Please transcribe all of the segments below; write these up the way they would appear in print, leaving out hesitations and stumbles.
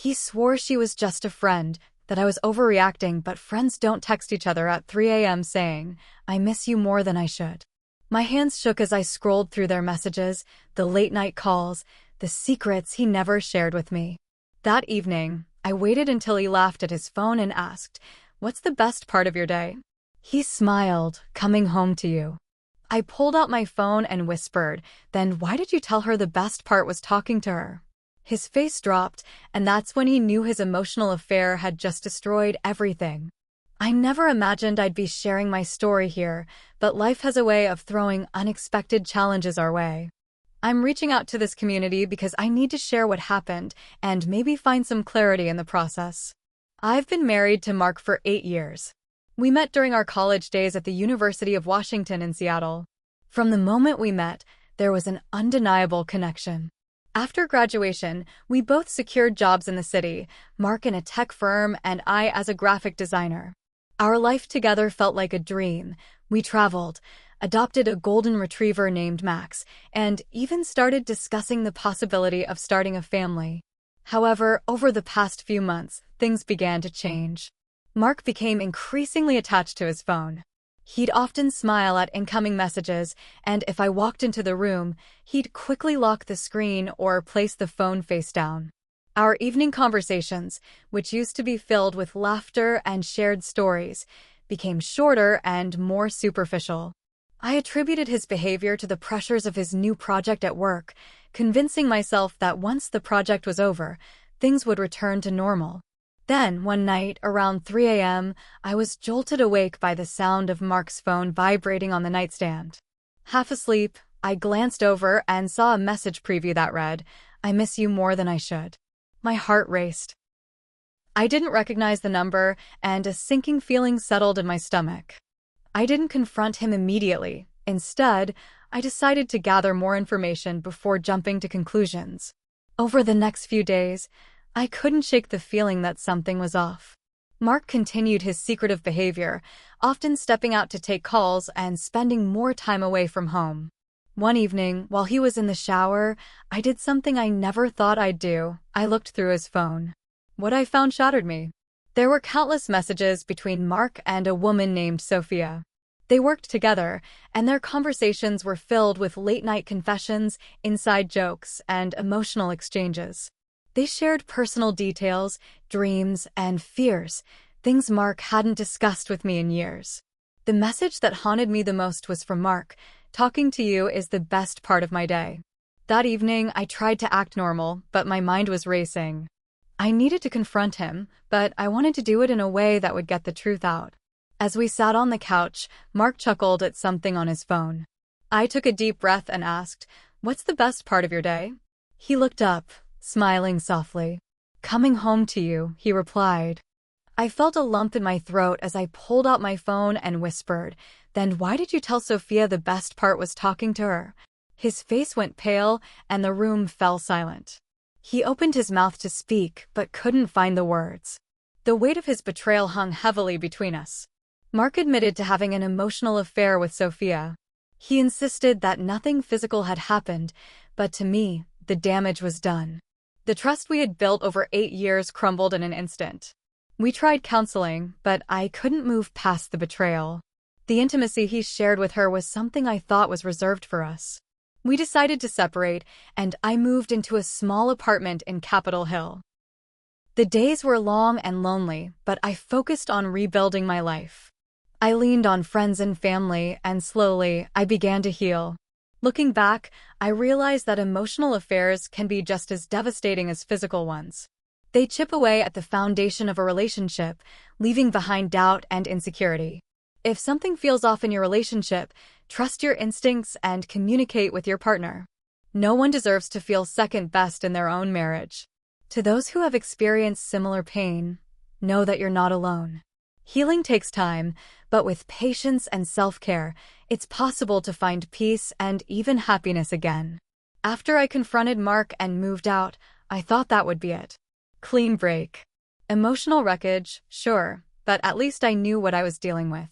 He swore she was just a friend, that I was overreacting, but friends don't text each other at 3 a.m. saying, "I miss you more than I should." My hands shook as I scrolled through their messages, the late-night calls, the secrets he never shared with me. That evening, I waited until he laughed at his phone and asked, "What's the best part of your day?" He smiled, "Coming home to you." I pulled out my phone and whispered, "Then why did you tell her the best part was talking to her?" His face dropped, and that's when he knew his emotional affair had just destroyed everything. I never imagined I'd be sharing my story here, but life has a way of throwing unexpected challenges our way. I'm reaching out to this community because I need to share what happened and maybe find some clarity in the process. I've been married to Mark for 8 years. We met during our college days at the University of Washington in Seattle. From the moment we met, there was an undeniable connection. After graduation, we both secured jobs in the city, Mark in a tech firm and I as a graphic designer. Our life together felt like a dream. We traveled, adopted a golden retriever named Max, and even started discussing the possibility of starting a family. However, over the past few months, things began to change. Mark became increasingly attached to his phone. He'd often smile at incoming messages, and if I walked into the room, he'd quickly lock the screen or place the phone face down. Our evening conversations, which used to be filled with laughter and shared stories, became shorter and more superficial. I attributed his behavior to the pressures of his new project at work, convincing myself that once the project was over, things would return to normal. Then, one night, around 3 a.m., I was jolted awake by the sound of Mark's phone vibrating on the nightstand. Half asleep, I glanced over and saw a message preview that read, "I miss you more than I should." My heart raced. I didn't recognize the number, and a sinking feeling settled in my stomach. I didn't confront him immediately. Instead, I decided to gather more information before jumping to conclusions. Over the next few days, I couldn't shake the feeling that something was off. Mark continued his secretive behavior, often stepping out to take calls and spending more time away from home. One evening, while he was in the shower, I did something I never thought I'd do. I looked through his phone. What I found shattered me. There were countless messages between Mark and a woman named Sophia. They worked together, and their conversations were filled with late-night confessions, inside jokes, and emotional exchanges. They shared personal details, dreams, and fears, things Mark hadn't discussed with me in years. The message that haunted me the most was from Mark, "Talking to you is the best part of my day." That evening, I tried to act normal, but my mind was racing. I needed to confront him, but I wanted to do it in a way that would get the truth out. As we sat on the couch, Mark chuckled at something on his phone. I took a deep breath and asked, "What's the best part of your day?" He looked up, smiling softly. "Coming home to you," he replied. I felt a lump in my throat as I pulled out my phone and whispered, "Then why did you tell Sophia the best part was talking to her?" His face went pale, and the room fell silent. He opened his mouth to speak, but couldn't find the words. The weight of his betrayal hung heavily between us. Mark admitted to having an emotional affair with Sophia. He insisted that nothing physical had happened, but to me, the damage was done. The trust we had built over 8 years crumbled in an instant. We tried counseling, but I couldn't move past the betrayal. The intimacy he shared with her was something I thought was reserved for us. We decided to separate, and I moved into a small apartment in Capitol Hill. The days were long and lonely, but I focused on rebuilding my life. I leaned on friends and family, and slowly, I began to heal. Looking back, I realized that emotional affairs can be just as devastating as physical ones. They chip away at the foundation of a relationship, leaving behind doubt and insecurity. If something feels off in your relationship, trust your instincts and communicate with your partner. No one deserves to feel second best in their own marriage. To those who have experienced similar pain, know that you're not alone. Healing takes time, but with patience and self-care, it's possible to find peace and even happiness again. After I confronted Mark and moved out, I thought that would be it. Clean break. Emotional wreckage, sure, but at least I knew what I was dealing with.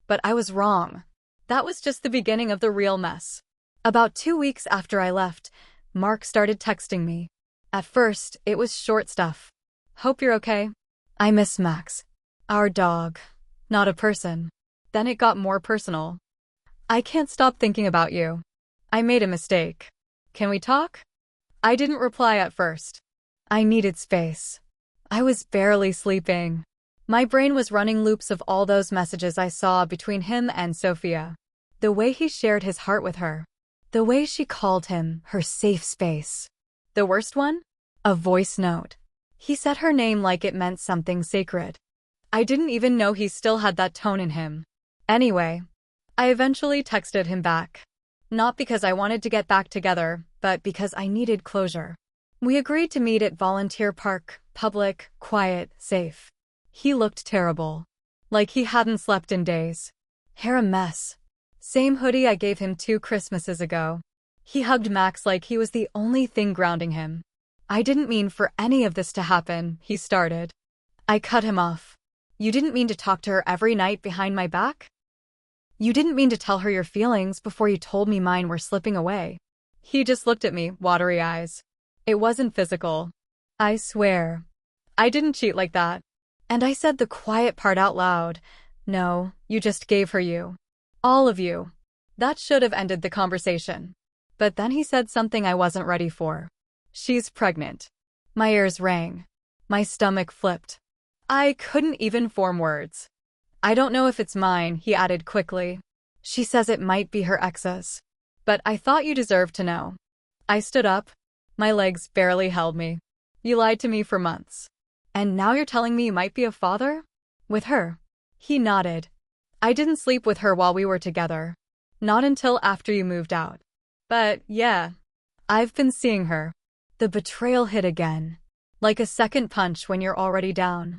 But I was wrong. That was just the beginning of the real mess. About 2 weeks after I left, Mark started texting me. At first, it was short stuff. Hope you're okay. I miss Max. Our dog. Not a person. Then it got more personal. I can't stop thinking about you. I made a mistake. Can we talk? I didn't reply at first. I needed space. I was barely sleeping. My brain was running loops of all those messages I saw between him and Sophia. The way he shared his heart with her. The way she called him her safe space. The worst one? A voice note. He said her name like it meant something sacred. I didn't even know he still had that tone in him. Anyway, I eventually texted him back. Not because I wanted to get back together, but because I needed closure. We agreed to meet at Volunteer Park, public, quiet, safe. He looked terrible. Like he hadn't slept in days. Hair a mess. Same hoodie I gave him 2 Christmases ago. He hugged Max like he was the only thing grounding him. I didn't mean for any of this to happen, he started. I cut him off. You didn't mean to talk to her every night behind my back? You didn't mean to tell her your feelings before you told me mine were slipping away. He just looked at me, watery eyes. It wasn't physical. I swear. I didn't cheat like that. And I said the quiet part out loud. No, you just gave her you. All of you. That should have ended the conversation. But then he said something I wasn't ready for. She's pregnant. My ears rang. My stomach flipped. I couldn't even form words. I don't know if it's mine, he added quickly. She says it might be her ex's. But I thought you deserved to know. I stood up. My legs barely held me. You lied to me for months. And now you're telling me you might be a father? With her. He nodded. I didn't sleep with her while we were together. Not until after you moved out. But, yeah. I've been seeing her. The betrayal hit again. Like a second punch when you're already down.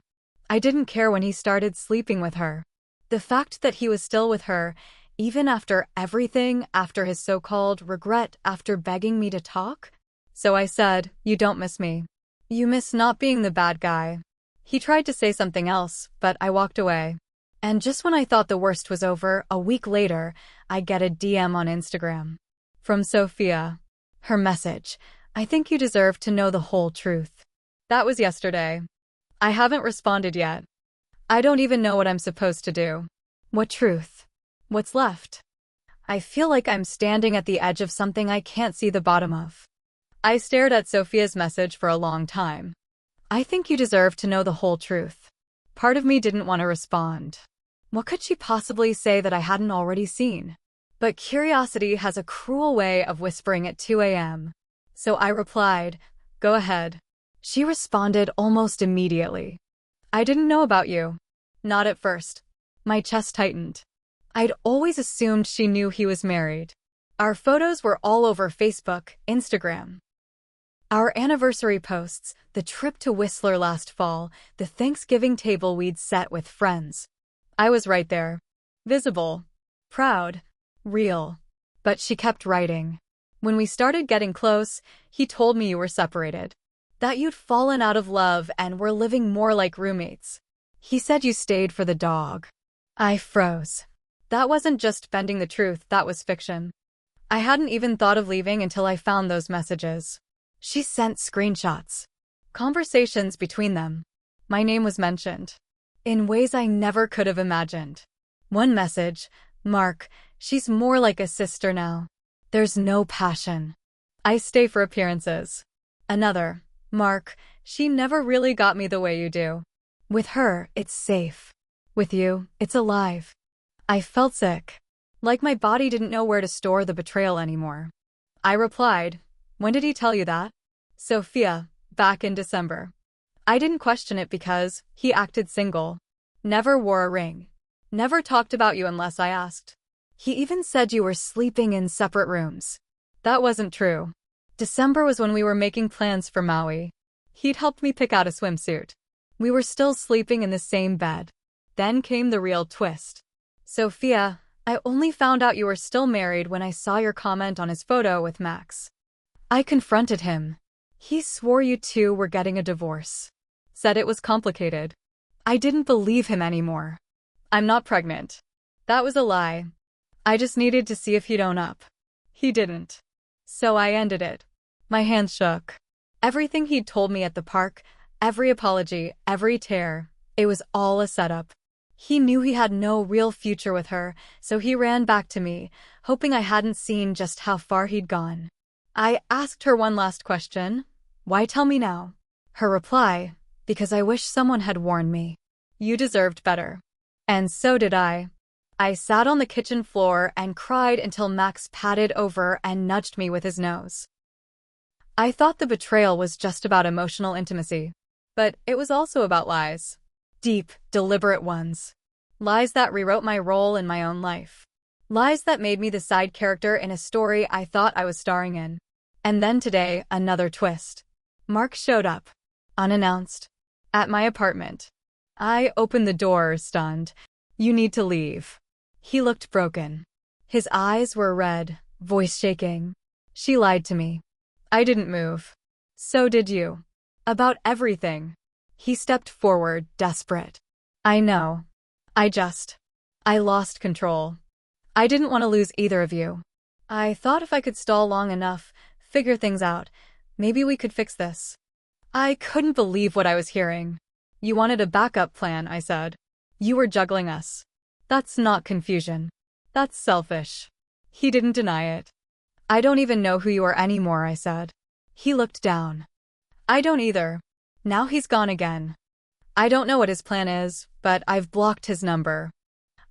I didn't care when he started sleeping with her. The fact that he was still with her, even after everything, after his so-called regret, after begging me to talk? So I said, you don't miss me. You miss not being the bad guy. He tried to say something else, but I walked away. And just when I thought the worst was over, a week later, I get a DM on Instagram. From Sophia. Her message. I think you deserve to know the whole truth. That was yesterday. I haven't responded yet. I don't even know what I'm supposed to do. What truth? What's left? I feel like I'm standing at the edge of something I can't see the bottom of. I stared at Sophia's message for a long time. I think you deserve to know the whole truth. Part of me didn't want to respond. What could she possibly say that I hadn't already seen? But curiosity has a cruel way of whispering at 2 a.m. So I replied, go ahead. She responded almost immediately. I didn't know about you. Not at first. My chest tightened. I'd always assumed she knew he was married. Our photos were all over Facebook, Instagram. Our anniversary posts, the trip to Whistler last fall, the Thanksgiving table we'd set with friends. I was right there. Visible. Proud. Real. But she kept writing. When we started getting close, he told me you were separated. That you'd fallen out of love and were living more like roommates. He said you stayed for the dog. I froze. That wasn't just bending the truth, that was fiction. I hadn't even thought of leaving until I found those messages. She sent screenshots. Conversations between them. My name was mentioned. In ways I never could have imagined. One message, Mark, she's more like a sister now. There's no passion. I stay for appearances. Another, Mark, she never really got me the way you do. With her, it's safe. With you, it's alive. I felt sick. Like my body didn't know where to store the betrayal anymore. I replied, when did he tell you that? Sophia, back in December. I didn't question it because he acted single. Never wore a ring. Never talked about you unless I asked. He even said you were sleeping in separate rooms. That wasn't true. December was when we were making plans for Maui. He'd helped me pick out a swimsuit. We were still sleeping in the same bed. Then came the real twist. Sophia, I only found out you were still married when I saw your comment on his photo with Max. I confronted him. He swore you two were getting a divorce. Said it was complicated. I didn't believe him anymore. I'm not pregnant. That was a lie. I just needed to see if he'd own up. He didn't. So I ended it. My hands shook. Everything he'd told me at the park, Every apology, every tear, it was all a setup. He knew he had no real future with her, so he ran back to me, hoping I hadn't seen just how far he'd gone. I asked her one last question. Why tell me now? Her reply, because I wish someone had warned me. You deserved better. And so did I. I sat on the kitchen floor and cried until Max patted over and nudged me with his nose. I thought the betrayal was just about emotional intimacy. But it was also about lies. Deep, deliberate ones. Lies that rewrote my role in my own life. Lies that made me the side character in a story I thought I was starring in. And then today, another twist. Mark showed up, unannounced, at my apartment. I opened the door, stunned. You need to leave. He looked broken. His eyes were red, voice shaking. She lied to me. I didn't move. So did you. About everything. He stepped forward, desperate. I know. I lost control. I didn't want to lose either of you. I thought if I could stall long enough, figure things out, maybe we could fix this. I couldn't believe what I was hearing. You wanted a backup plan, I said. You were juggling us. That's not confusion. That's selfish. He didn't deny it. I don't even know who you are anymore, I said. He looked down. I don't either. Now he's gone again. I don't know what his plan is, but I've blocked his number.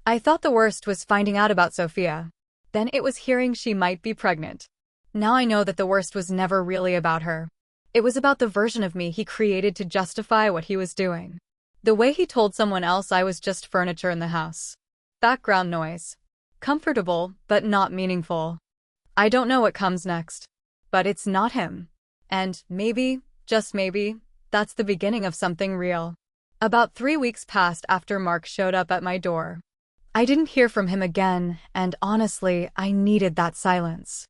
I thought the worst was finding out about Sophia. Then it was hearing she might be pregnant. Now I know that the worst was never really about her. It was about the version of me he created to justify what he was doing. The way he told someone else I was just furniture in the house. Background noise. Comfortable, but not meaningful. I don't know what comes next. But it's not him. And maybe, just maybe, that's the beginning of something real. About 3 weeks passed after Mark showed up at my door. I didn't hear from him again, and honestly, I needed that silence.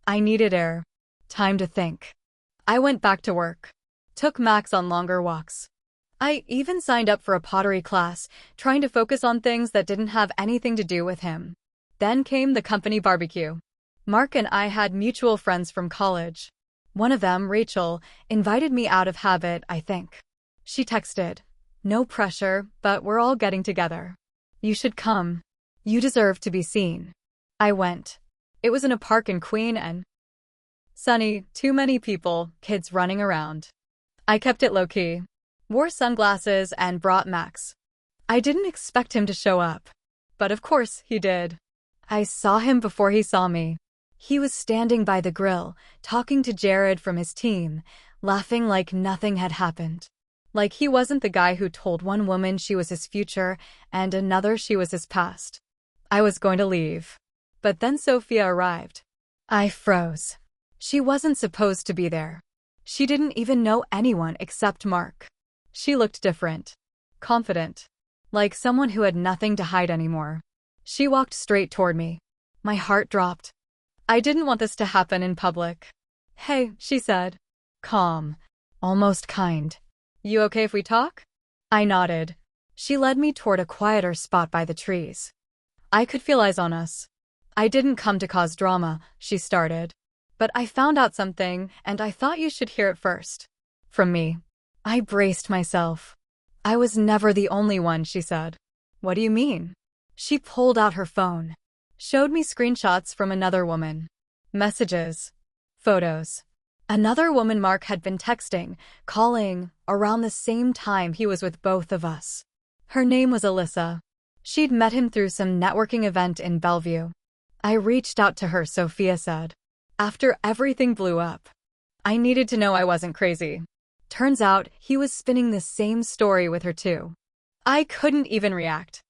I needed air. Time to think. I went back to work. Took Max on longer walks. I even signed up for a pottery class, trying to focus on things that didn't have anything to do with him. Then came the company barbecue. Mark and I had mutual friends from college. One of them, Rachel, invited me out of habit, I think. She texted, "No pressure, but we're all getting together. You should come. You deserve to be seen." I went. It was in a park in Queen and sunny, too many people, kids running around. I kept it low-key. Wore sunglasses and brought Max. I didn't expect him to show up. But of course, he did. I saw him before he saw me. He was standing by the grill, talking to Jared from his team, laughing like nothing had happened. Like he wasn't the guy who told one woman she was his future and another she was his past. I was going to leave. But then Sophia arrived. I froze. She wasn't supposed to be there. She didn't even know anyone except Mark. She looked different. Confident. Like someone who had nothing to hide anymore. She walked straight toward me. My heart dropped. I didn't want this to happen in public. "Hey," she said. Calm. Almost kind. "You okay if we talk?" I nodded. She led me toward a quieter spot by the trees. I could feel eyes on us. "I didn't come to cause drama," she started. "But I found out something, and I thought you should hear it first. From me." I braced myself. "I was never the only one," she said. "What do you mean?" She pulled out her phone. Showed me screenshots from another woman. Messages. Photos. Another woman Mark had been texting, calling, around the same time he was with both of us. Her name was Alyssa. She'd met him through some networking event in Bellevue. I reached out to her, Sophia said. After everything blew up. I needed to know I wasn't crazy. Turns out, he was spinning the same story with her too. I couldn't even react.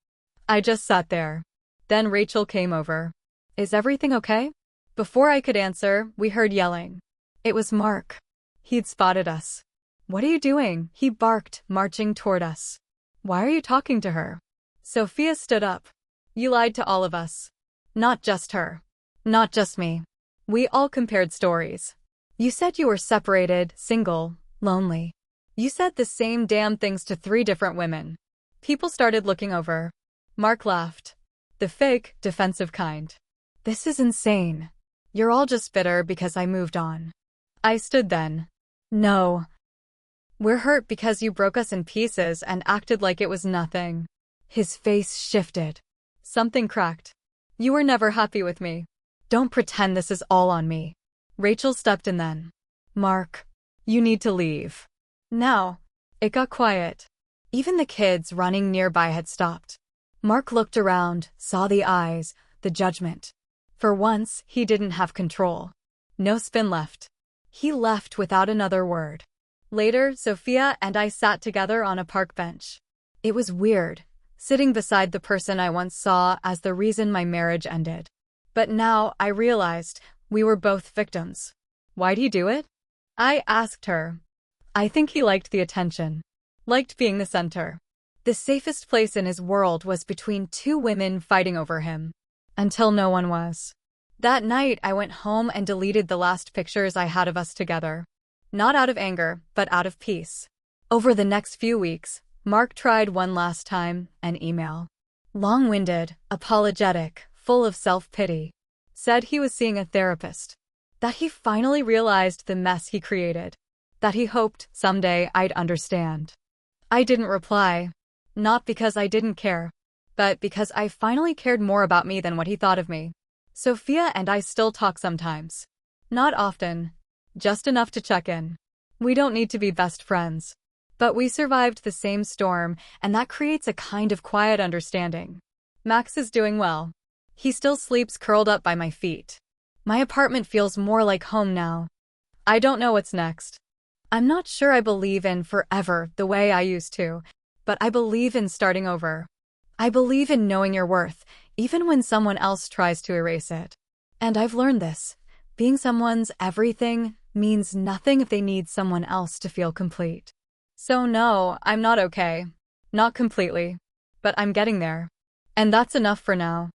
I just sat there. Then Rachel came over. "Is everything okay?" Before I could answer, we heard yelling. It was Mark. He'd spotted us. "What are you doing?" he barked, marching toward us. "Why are you talking to her?" Sophia stood up. "You lied to all of us. Not just her. Not just me. We all compared stories. You said you were separated, single, lonely. You said the same damn things to 3 different women." People started looking over. Mark laughed. The fake, defensive kind. "This is insane. You're all just bitter because I moved on." I stood then. "No. We're hurt because you broke us in pieces and acted like it was nothing. His face shifted. Something cracked. You were never happy with me. Don't pretend this is all on me. Rachel stepped in then. Mark, you need to leave. Now. It got quiet. Even the kids running nearby had stopped. Mark looked around, saw the eyes, the judgment. For once, he didn't have control. No spin left. He left without another word. Later, Sophia and I sat together on a park bench. It was weird, sitting beside the person I once saw as the reason my marriage ended. But now I realized we were both victims. Why'd he do it? I asked her. I think he liked the attention. Liked being the center. The safest place in his world was between two women fighting over him. Until no one was. That night, I went home and deleted the last pictures I had of us together. Not out of anger, but out of peace. Over the next few weeks, Mark tried one last time, an email. Long-winded, apologetic, full of self-pity. Said he was seeing a therapist. That he finally realized the mess he created. That he hoped someday I'd understand. I didn't reply. Not because I didn't care, but because I finally cared more about me than what he thought of me. Sophia and I still talk sometimes. Not often. Just enough to check in. We don't need to be best friends. But we survived the same storm, and that creates a kind of quiet understanding. Max is doing well. He still sleeps curled up by my feet. My apartment feels more like home now. I don't know what's next. I'm not sure I believe in forever the way I used to, but I believe in starting over. I believe in knowing your worth, even when someone else tries to erase it. And I've learned this. Being someone's everything means nothing if they need someone else to feel complete. So no, I'm not okay. Not completely. But I'm getting there. And that's enough for now.